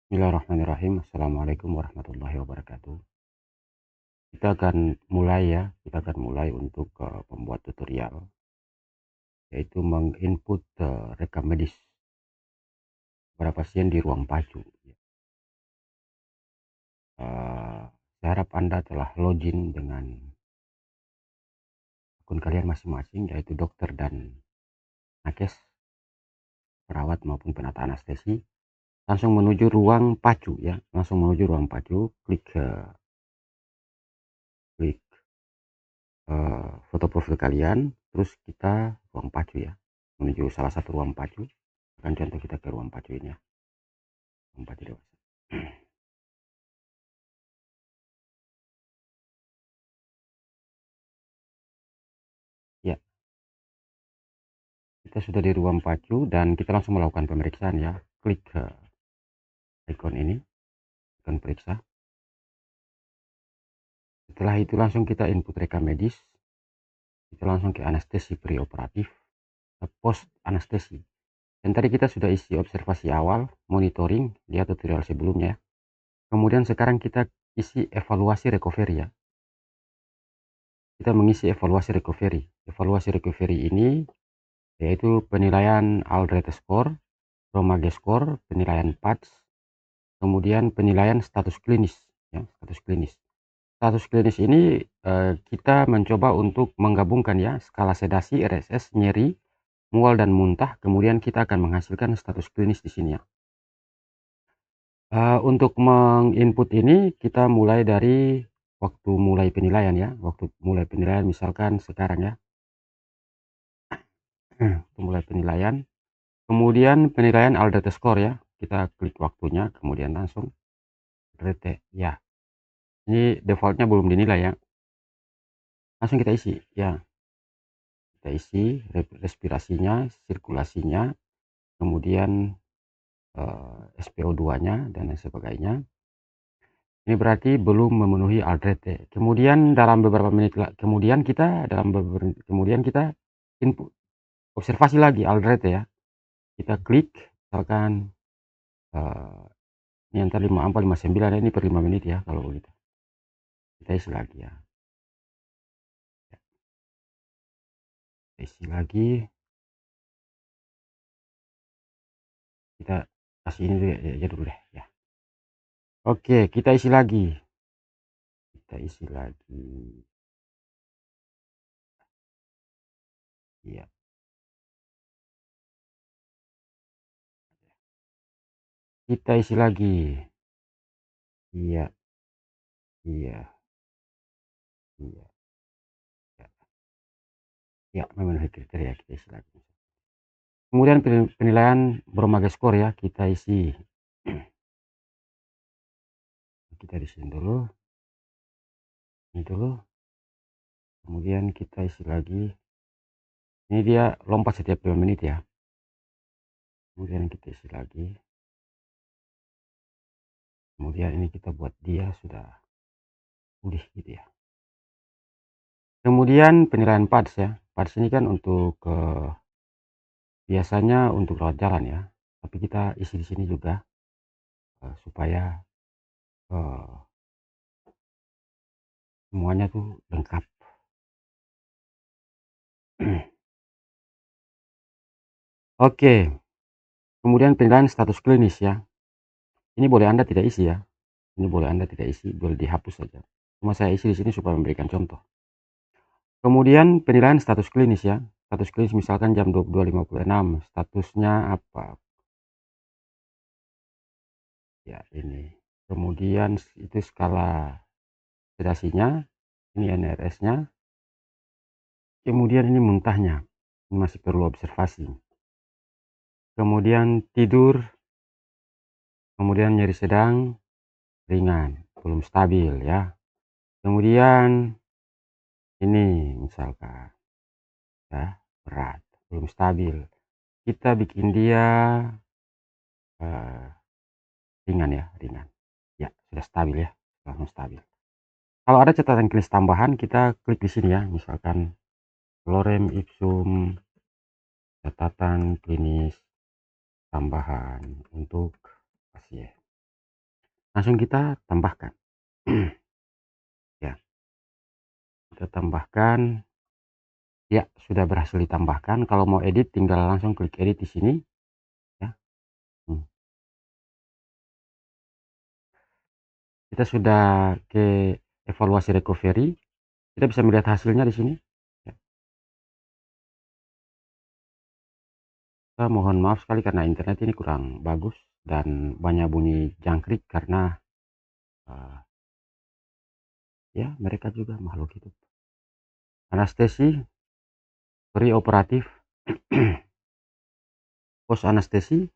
Bismillahirrahmanirrahim. Assalamualaikum warahmatullahi wabarakatuh. Kita akan mulai untuk membuat tutorial, yaitu menginput rekam medis pada pasien di ruang PACU. Saya harap Anda telah login dengan akun kalian masing-masing, yaitu dokter dan nakes, perawat maupun penata anestesi. Langsung menuju ruang PACU ya, langsung menuju ruang PACU. Klik foto profil kalian, terus kita ruang PACU ya, menuju salah satu ruang PACU. Akan contoh kita ke ruang PACU ini ya, ruang PACU dewasa. Ya, kita sudah di ruang PACU dan kita langsung melakukan pemeriksaan ya. Klik ikon ini, ikon periksa. Setelah itu langsung kita input rekam medis. Kita langsung ke anestesi preoperatif, post anestesi. Dan tadi kita sudah isi observasi awal, monitoring, lihat tutorial sebelumnya. Kemudian sekarang kita isi evaluasi recovery ya. Kita mengisi evaluasi recovery. Evaluasi recovery ini yaitu penilaian Aldrete score, Romage score, penilaian PADS, kemudian penilaian status klinis ya, status klinis. Status klinis ini kita mencoba untuk menggabungkan ya skala sedasi, RSS, nyeri, mual dan muntah, kemudian kita akan menghasilkan status klinis di sini ya. Untuk menginput ini kita mulai dari waktu mulai penilaian ya, waktu mulai penilaian misalkan sekarang ya. Mulai penilaian, kemudian penilaian Aldrete score ya, kita klik waktunya, kemudian langsung Aldrete ya. Ini defaultnya belum dinilai ya, langsung kita isi ya. Kita isi respirasinya, sirkulasinya, kemudian SPO2 nya dan lain sebagainya. Ini berarti belum memenuhi Aldrete. Kemudian dalam beberapa menit kemudian kita input observasi lagi Aldrete ya. Kita klik misalkan ini antar 59 ini per 5 menit ya, kalau begitu kita isi lagi ya. Kita isi lagi, kita kasih ini aja dulu deh ya. Oke, kita isi lagi, iya, kita isi lagi, iya, iya, iya, ya, memenuhi kriteria, kita isi lagi. Kemudian penilaian Bromage score ya, kita isi. Kita di sini dulu, ini dulu, kemudian kita isi lagi. Ini dia lompat setiap 2 menit ya. Kemudian kita isi lagi. Kemudian ini kita buat dia sudah pulih gitu ya. Kemudian penilaian PADS ya. PADS ini kan untuk biasanya untuk rawat jalan ya. Tapi kita isi di sini juga supaya semuanya tuh lengkap. Oke. Kemudian penilaian status klinis ya. Ini boleh Anda tidak isi ya. Ini boleh Anda tidak isi, boleh dihapus saja. Cuma saya isi di sini supaya memberikan contoh. Kemudian penilaian status klinis ya. Status klinis misalkan jam 22.56, statusnya apa? Ya, ini. Kemudian itu skala sedasinya, ini NRS-nya. Kemudian ini muntahnya. Ini masih perlu observasi. Kemudian tidur, kemudian nyeri sedang, ringan, belum stabil ya. Kemudian ini misalkan ya, berat, belum stabil. Kita bikin dia ringan ya, ringan. Ya, sudah stabil ya, langsung stabil. Kalau ada catatan klinis tambahan, kita klik di sini ya, misalkan lorem ipsum catatan klinis tambahan untuk pasien. langsung kita tambahkan. Ya, kita tambahkan. Ya, sudah berhasil ditambahkan. Kalau mau edit tinggal langsung klik edit di sini ya. Hmm. Kita sudah ke evaluasi recovery. Kita bisa melihat hasilnya di sini. Ya. Saya mohon maaf sekali karena internet ini kurang bagus dan banyak bunyi jangkrik karena uh, ya mereka juga makhluk hidup. Anestesi, preoperatif, post anestesi.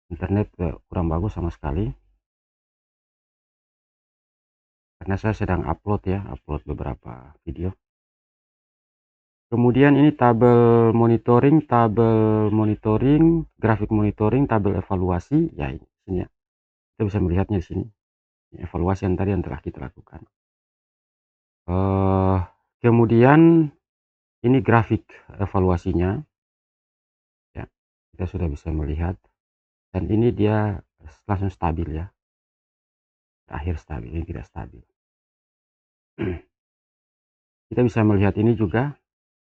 Internet kurang bagus sama sekali karena saya sedang upload ya, upload beberapa video. Kemudian ini tabel monitoring, grafik monitoring, tabel evaluasi. Ya ini sini ya. Kita bisa melihatnya di sini. Ini evaluasi yang tadi yang telah kita lakukan. Kemudian ini grafik evaluasinya. Ya, kita sudah bisa melihat. Dan ini dia langsung stabil ya. Terakhir stabil, ini tidak stabil. Kita bisa melihat ini juga.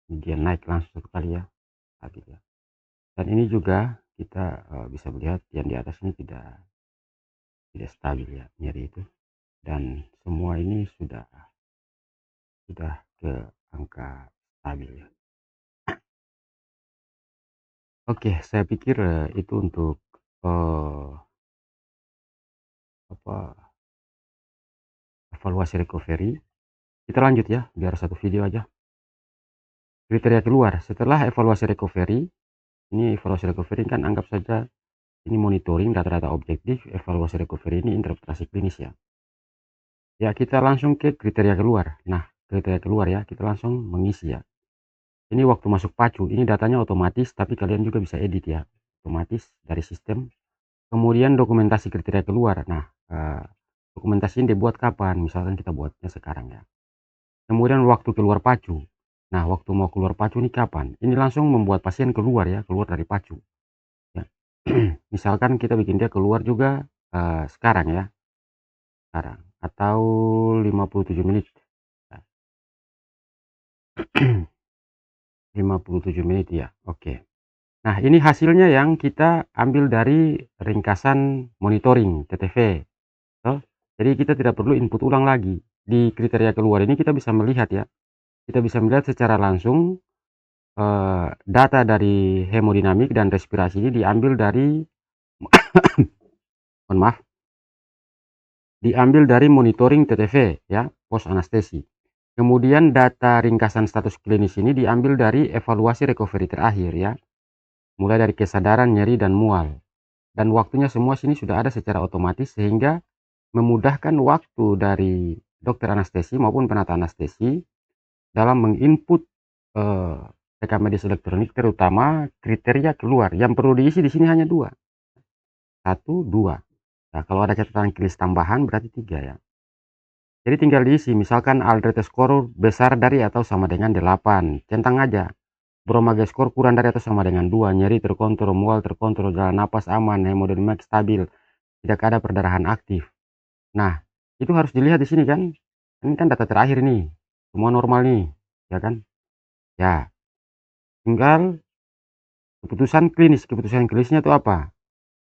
Dia naik langsung satu kali ya. Stabil ya. Dan ini juga kita bisa melihat yang di atas ini tidak stabil ya, nyeri itu. Dan semua ini sudah ke angka stabil ya. Oke, saya pikir itu untuk apa evaluasi recovery. Kita lanjut ya, biar satu video aja. Kriteria keluar setelah evaluasi recovery. Ini evaluasi recovery kan anggap saja ini monitoring data-data objektif. Evaluasi recovery ini interpretasi klinis ya. Ya, kita langsung ke kriteria keluar. Nah, kriteria keluar ya, kita langsung mengisi ya. Ini waktu masuk pacu, ini datanya otomatis, tapi kalian juga bisa edit ya, otomatis dari sistem. Kemudian dokumentasi kriteria keluar. Nah, dokumentasi ini dibuat kapan? Misalkan kita buatnya sekarang ya. Kemudian waktu keluar pacu. Nah, waktu mau keluar pacu ini kapan? Ini langsung membuat pasien keluar ya, keluar dari pacu. Ya. Misalkan kita bikin dia keluar juga sekarang ya, sekarang atau 57 menit. Ya. 57 menit ya, oke. Nah, ini hasilnya yang kita ambil dari ringkasan monitoring TTV. Oh, jadi kita tidak perlu input ulang lagi. Di kriteria keluar ini kita bisa melihat ya. Kita bisa melihat secara langsung data dari hemodinamik dan respirasi ini diambil dari mohon maaf, diambil dari monitoring TTV ya, post anestesi. Kemudian data ringkasan status klinis ini diambil dari evaluasi recovery terakhir ya. Mulai dari kesadaran, nyeri dan mual. Dan waktunya semua sini sudah ada secara otomatis sehingga memudahkan waktu dari dokter anestesi maupun penata anestesi dalam menginput rekam medis elektronik, terutama kriteria keluar. Yang perlu diisi di sini hanya dua, satu, dua. Nah, kalau ada catatan klinis tambahan berarti tiga ya. Jadi tinggal diisi, misalkan Aldrete score besar dari atau sama dengan 8, centang aja. Bromage score kurang dari atau sama dengan 2, nyeri terkontrol, mual terkontrol, jalan napas aman, hemodinamik stabil, tidak ada perdarahan aktif. Nah, itu harus dilihat di sini kan. Ini kan data terakhir nih. Semua normal nih, ya kan? Ya, tinggal keputusan klinis. Keputusan klinisnya itu apa?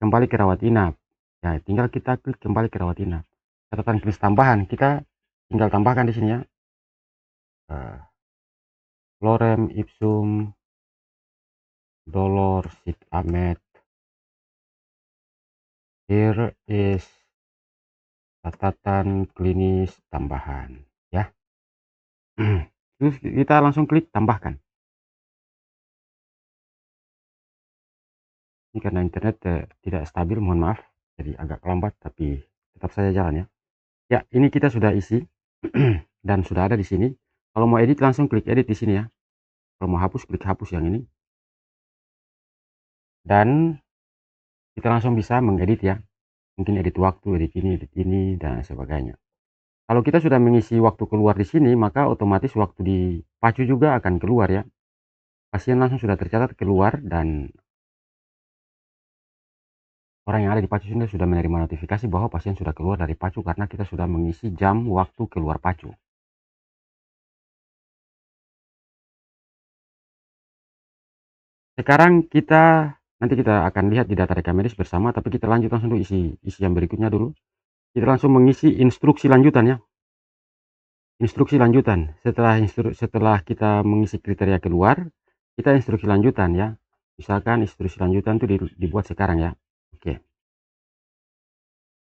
Kembali ke rawat inap. Ya, tinggal kita klik kembali ke rawat inap. Catatan klinis tambahan kita tinggal tambahkan di sini ya. Lorem ipsum dolor sit amet. Here is catatan klinis tambahan ya. Terus kita langsung klik tambahkan. Ini karena internet tidak stabil, mohon maaf, jadi agak lambat tapi tetap saja jalan ya. Ya, ini kita sudah isi dan sudah ada di sini. Kalau mau edit langsung klik edit di sini ya. Kalau mau hapus klik hapus yang ini. Dan kita langsung bisa mengedit ya. Mungkin edit waktu, edit ini dan sebagainya. Kalau kita sudah mengisi waktu keluar di sini, maka otomatis waktu di pacu juga akan keluar ya. Pasien langsung sudah tercatat keluar dan orang yang ada di pacu ini sudah menerima notifikasi bahwa pasien sudah keluar dari pacu karena kita sudah mengisi jam waktu keluar pacu. Sekarang nanti kita akan lihat di data rekam medis bersama, tapi kita lanjut langsung dulu isi yang berikutnya dulu. Kita langsung mengisi instruksi lanjutan ya. Instruksi lanjutan. Setelah kita mengisi kriteria keluar, kita instruksi lanjutan ya. Misalkan instruksi lanjutan itu dibuat sekarang ya. Oke.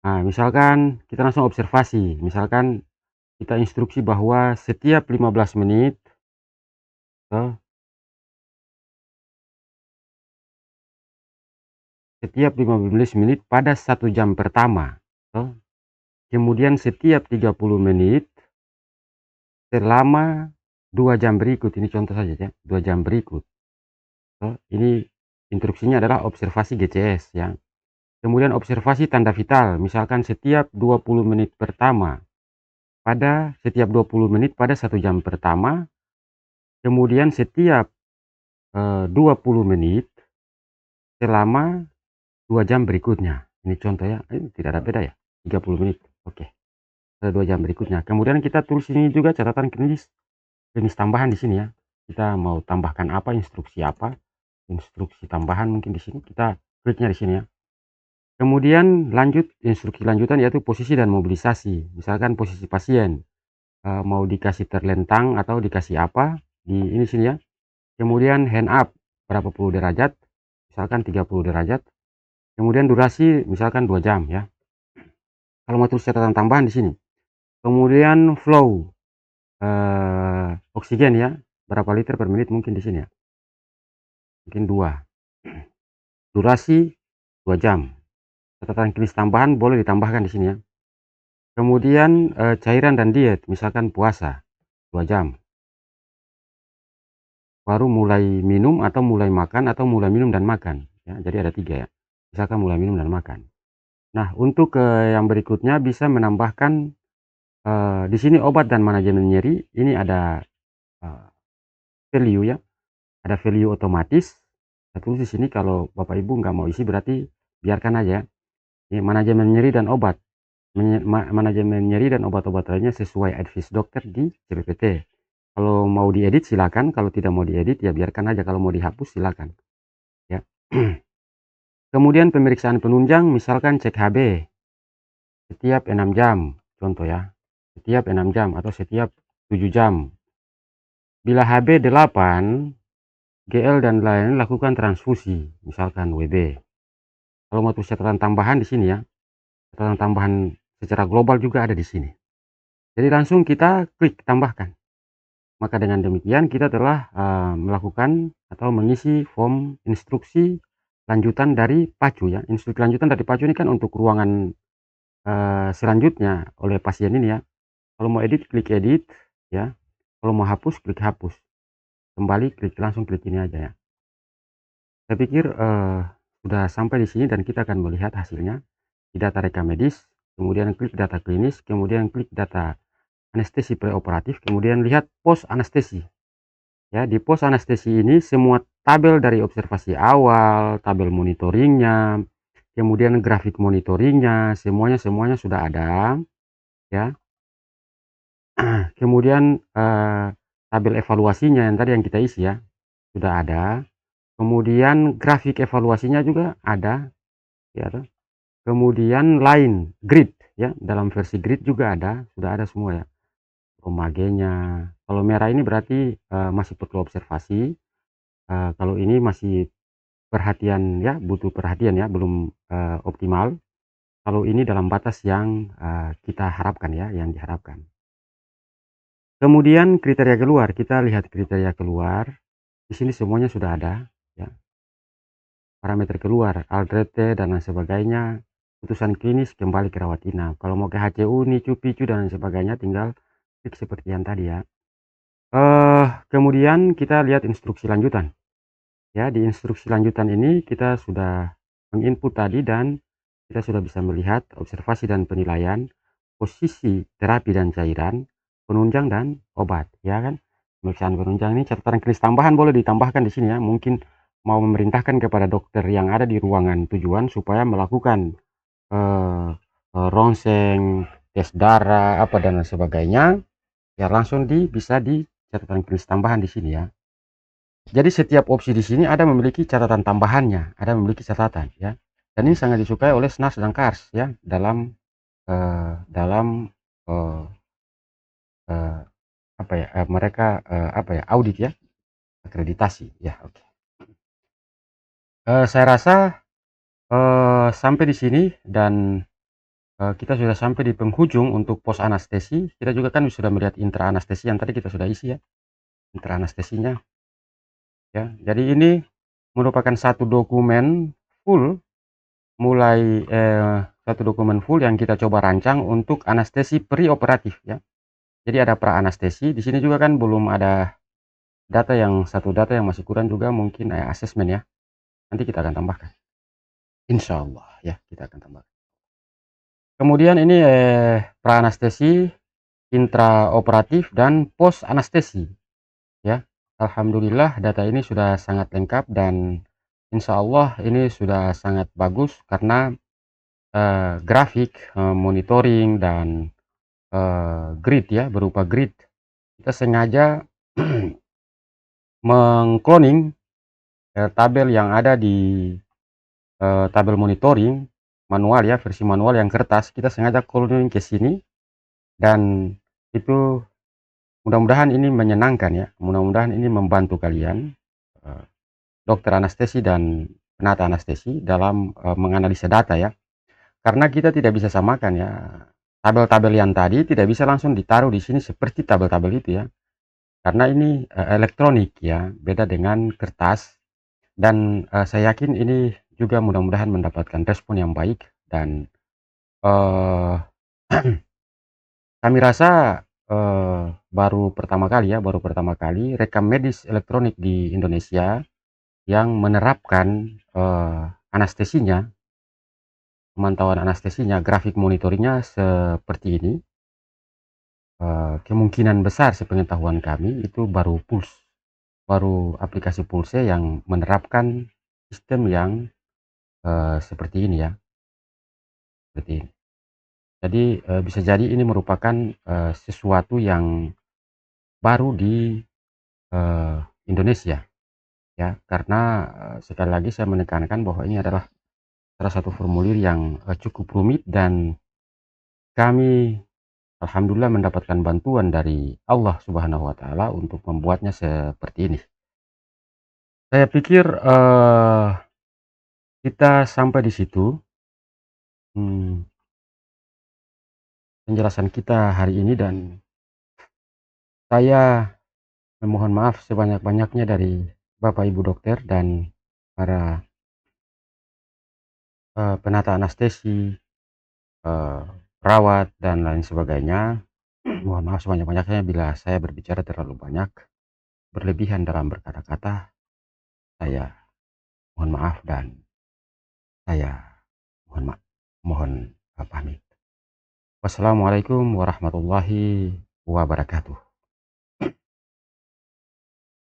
Nah, misalkan kita langsung observasi. Misalkan kita instruksi bahwa setiap 15 menit setiap 15 menit pada 1 jam pertama. Kemudian setiap 30 menit selama 2 jam berikut. Ini contoh saja ya, 2 jam berikut. Ini instruksinya adalah observasi GCS ya. Kemudian observasi tanda vital, misalkan setiap 20 menit pertama setiap 20 menit pada 1 jam pertama, kemudian setiap 20 menit selama 2 jam berikutnya. Ini contoh ya, ini tidak ada beda ya, 30 menit. Oke. 2 jam berikutnya. Kemudian kita tulis ini juga catatan klinis tambahan di sini ya. Kita mau tambahkan apa, instruksi tambahan mungkin di sini, kita kliknya di sini ya. Kemudian instruksi lanjutan yaitu posisi dan mobilisasi. Misalkan posisi pasien mau dikasih terlentang atau dikasih apa di ini sini ya. Kemudian hand up berapa puluh derajat, misalkan 30 derajat. Kemudian durasi misalkan 2 jam ya. Kalau mau tulis catatan tambahan di sini. Kemudian flow oksigen ya, berapa liter per menit mungkin di sini ya. Mungkin 2. Durasi 2 jam. Catatan klinis tambahan boleh ditambahkan di sini ya. Kemudian cairan dan diet, misalkan puasa 2 jam. Baru mulai minum atau mulai makan atau mulai minum dan makan ya. Jadi ada 3 ya. Misalkan mulai minum dan makan. Nah, untuk yang berikutnya bisa menambahkan di sini obat dan manajemen nyeri, ini ada value ya. Ada value otomatis. Saya tulis di sini, kalau Bapak Ibu nggak mau isi berarti biarkan aja. Ini manajemen nyeri dan obat. Manajemen nyeri dan obat-obat lainnya sesuai advice dokter di CPPT. Kalau mau diedit silakan, kalau tidak mau diedit ya biarkan aja, kalau mau dihapus silakan. Ya. Kemudian pemeriksaan penunjang, misalkan cek HB setiap 6 jam, contoh ya. Setiap 6 jam atau setiap 7 jam. Bila HB 8, GL dan lain lakukan transfusi, misalkan WB. Kalau mau tulis catatan tambahan di sini ya, catatan tambahan secara global juga ada di sini. Jadi langsung kita klik tambahkan. Maka dengan demikian kita telah melakukan atau mengisi form instruksi lanjutan dari pacu ya. Instruksi lanjutan dari pacu ini kan untuk ruangan selanjutnya oleh pasien ini ya. Kalau mau edit klik edit ya. Kalau mau hapus klik hapus. Kembali langsung klik ini aja ya. Saya pikir sudah sampai di sini dan kita akan melihat hasilnya di data rekam medis, kemudian klik data klinis, kemudian klik data anestesi preoperatif, kemudian lihat post anestesi. Ya, di post anestesi ini semua tabel dari observasi awal, tabel monitoringnya, kemudian grafik monitoringnya, semuanya sudah ada ya. Kemudian tabel evaluasinya yang tadi yang kita isi ya, sudah ada. Kemudian grafik evaluasinya juga ada ya. Kemudian line grid ya, dalam versi grid juga ada, sudah ada semua ya. Romagenya, kalau merah ini berarti masih perlu observasi. Kalau ini masih perhatian ya, butuh perhatian ya, belum optimal. Kalau ini dalam batas yang kita harapkan ya, yang diharapkan. Kemudian kriteria keluar, kita lihat kriteria keluar. Di sini semuanya sudah ada ya. Parameter keluar, Aldrete dan lain sebagainya. Putusan klinis kembali ke rawat inap. Kalau mau ke HCU, NICU, PICU dan lain sebagainya tinggal klik seperti yang tadi ya. Kemudian kita lihat instruksi lanjutan. Ya, di instruksi lanjutan ini kita sudah menginput tadi dan kita sudah bisa melihat observasi dan penilaian, posisi terapi dan cairan, penunjang dan obat, ya kan? Pemeriksaan penunjang ini catatan klinis tambahan boleh ditambahkan di sini ya, mungkin mau memerintahkan kepada dokter yang ada di ruangan tujuan supaya melakukan, eee ronsen, tes darah, apa dan lain sebagainya, ya langsung bisa di catatan klinis tambahan di sini ya. Jadi setiap opsi di sini ada memiliki catatan tambahannya, ada memiliki catatan ya. Dan ini sangat disukai oleh SNAS dan KARS ya dalam, eee dalam, eee eee, apa ya, mereka, apa ya, audit ya, akreditasi, ya oke. Saya rasa, sampai di sini dan, kita sudah sampai di penghujung untuk pos anestesi. Kita juga kan sudah melihat intra anestesi yang tadi kita sudah isi ya, intra anestesinya ya. Jadi ini merupakan satu dokumen full mulai, satu dokumen full yang kita coba rancang untuk anestesi preoperatif ya. Jadi ada pra anestesi, di sini juga kan belum ada data yang masih kurang juga mungkin, asesmen ya. Nanti kita akan tambahkan, insyaallah ya, kita akan tambahkan. Kemudian ini, pra anestesi, intraoperatif, dan pos anestesi ya. Alhamdulillah data ini sudah sangat lengkap dan insyaallah ini sudah sangat bagus karena, grafik, monitoring dan, grid ya, berupa grid. Kita sengaja meng-cloning, tabel yang ada di, tabel monitoring manual ya, versi manual yang kertas, kita sengaja cloning ke sini dan itu mudah-mudahan ini menyenangkan ya, mudah-mudahan ini membantu kalian, eee, dokter anestesi dan penata anestesi dalam, menganalisa data ya. Karena kita tidak bisa samakan ya, tabel-tabel yang tadi tidak bisa langsung ditaruh di sini seperti tabel-tabel itu ya. Karena ini, elektronik ya, beda dengan kertas dan, saya yakin ini juga mudah-mudahan mendapatkan respon yang baik dan, eee, kami rasa, baru pertama kali rekam medis elektronik di Indonesia yang menerapkan, anestesinya, pemantauan anestesinya, grafik monitoringnya seperti ini. Kemungkinan besar sepengetahuan kami itu baru aplikasi Pulse yang menerapkan sistem yang, seperti ini ya, seperti ini. Jadi, bisa jadi ini merupakan, sesuatu yang baru di, eee, Indonesia ya, karena, sekali lagi saya menekankan bahwa ini adalah salah satu formulir yang, cukup rumit dan kami alhamdulillah mendapatkan bantuan dari Allah Subhanahu wa taala untuk membuatnya seperti ini. Saya pikir, kita sampai di situ, mmm, penjelasan kita hari ini dan saya memohon maaf sebanyak-banyaknya dari Bapak Ibu dokter dan para, penata anestesi, perawat dan lain sebagainya. Mohon maaf sebanyak-banyaknya bila saya berbicara terlalu banyak, berlebihan dalam berkata-kata. Saya mohon maaf dan saya mohon ma mohon, pamit. Wassalamualaikum warahmatullahi wabarakatuh.